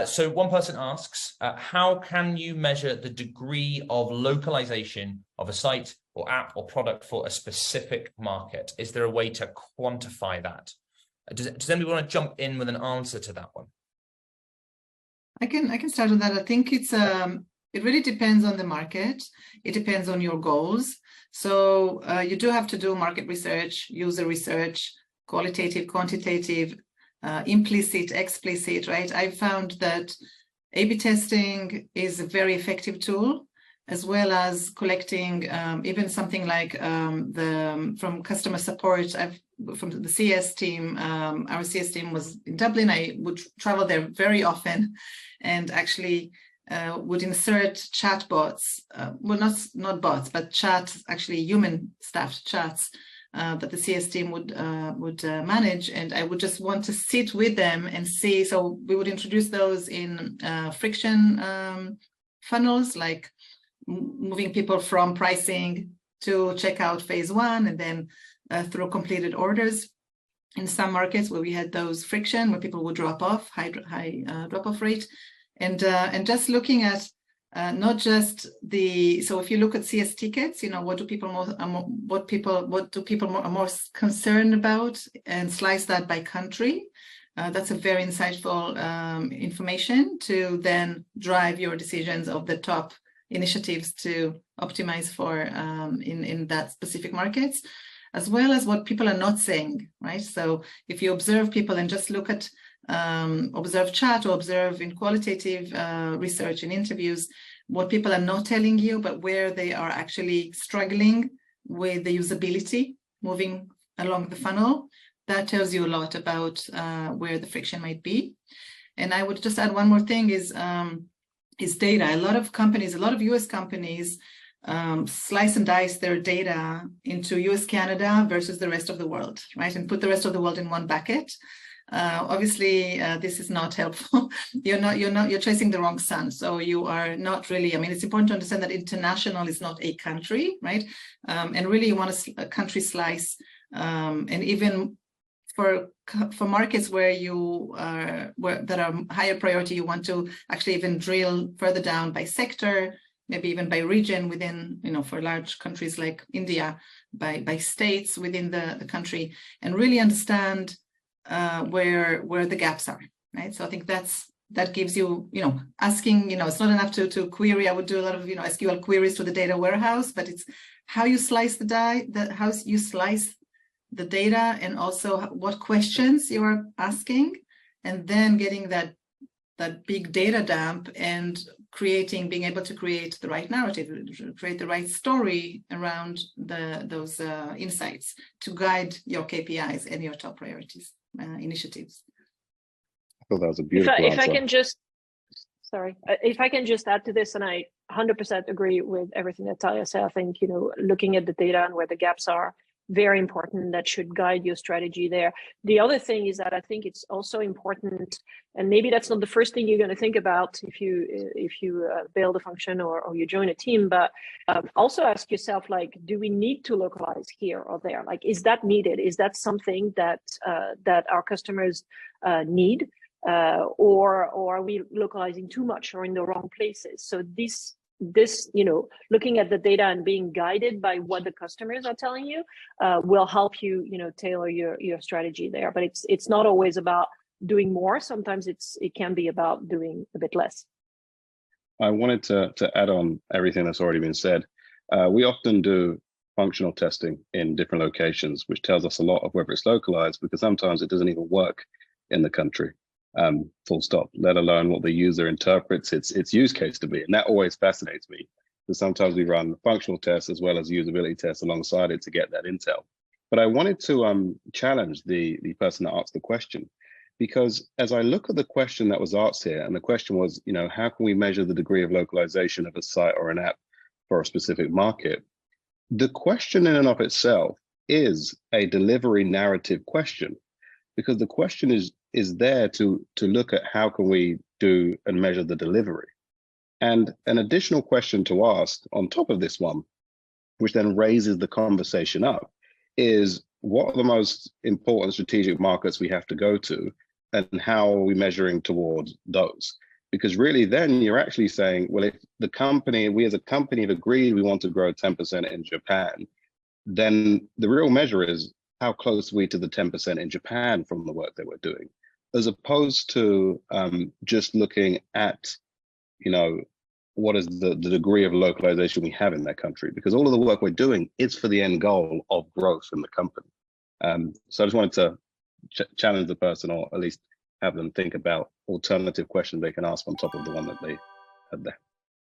So one person asks, how can you measure the degree of localization of a site or app or product for a specific market? Is there a way to quantify that? Does anybody want to jump in with an answer to that one? I can start with that. I think it really depends on the market. It depends on your goals. So you do have to do market research, user research, qualitative, quantitative, implicit, explicit, right? I've found that A/B testing is a very effective tool, as well as collecting even something like from customer support. From the CS team, our CS team was in Dublin. I would travel there very often, and actually would insert chat bots, well, not bots, but chats, actually human staffed chats that the CS team would manage, and I would just want to sit with them and see. So we would introduce those in friction funnels, like moving people from pricing to checkout phase 1, and then through completed orders. In some markets where we had those friction, where people would drop off, high drop-off rate, and just looking at not just the. So if you look at CS tickets, you know, what do people are most concerned about, and slice that by country. That's a very insightful information to then drive your decisions of the top initiatives to optimize for in that specific markets, as well as what people are not saying, right? So if you observe people and just look at observe chat or observe in qualitative research and interviews, what people are not telling you, but where they are actually struggling with the usability moving along the funnel, that tells you a lot about where the friction might be. And I would just add one more thing is data. A lot of companies, a lot of US companies slice and dice their data into US, Canada versus the rest of the world, right? And put the rest of the world in one bucket. Obviously, this is not helpful. You're chasing the wrong sun. So you are not really, I mean, it's important to understand that international is not a country, right? And really you want a country slice. And even for markets where that are higher priority, you want to actually even drill further down by sector, maybe even by region within, you know, for large countries like India, by states within the country, and really understand where the gaps are, right? So I think that gives you, you know, asking, you know, it's not enough to query. I would do a lot of, you know, SQL queries to the data warehouse, but it's how you slice how you slice the data, and also what questions you are asking, and then getting that big data dump and being able to create the right narrative, create the right story around those insights to guide your KPIs and your top priorities initiatives. I thought that was a beautiful answer. If I can just add to this, and I 100% agree with everything that Talia said. I think, you know, looking at the data and where the gaps are, very important. That should guide your strategy there. The other thing is that I think it's also important, and maybe that's not the first thing you're going to think about if you build a function or you join a team, but also ask yourself, like, do we need to localize here or there? Like, is that needed? Is that something that our customers need, or are we localizing too much or in the wrong places? So this, you know, looking at the data and being guided by what the customers are telling you will help you, you know, tailor your strategy there. But it's not always about doing more. Sometimes it can be about doing a bit less. I wanted to add on everything that's already been said. We often do functional testing in different locations, which tells us a lot of whether it's localized, because sometimes it doesn't even work in the country. Full stop, let alone what the user interprets its use case to be. And that always fascinates me, because sometimes we run functional tests as well as usability tests alongside it to get that intel. But I wanted to challenge the person that asked the question, because as I look at the question that was asked here, and the question was, you know, how can we measure the degree of localization of a site or an app for a specific market? The question in and of itself is a delivery narrative question, because the question is there to look at how can we do and measure the delivery. And an additional question to ask on top of this one, which then raises the conversation up, is what are the most important strategic markets we have to go to, and how are we measuring towards those? Because really then you're actually saying, well, if the company, we as a company have agreed we want to grow 10% in Japan, then the real measure is how close are we to the 10% in Japan from the work that we're doing, as opposed to just looking at, you know, what is the degree of localization we have in that country, because all of the work we're doing is for the end goal of growth in the company. So I just wanted to challenge the person, or at least have them think about alternative questions they can ask on top of the one that they had there.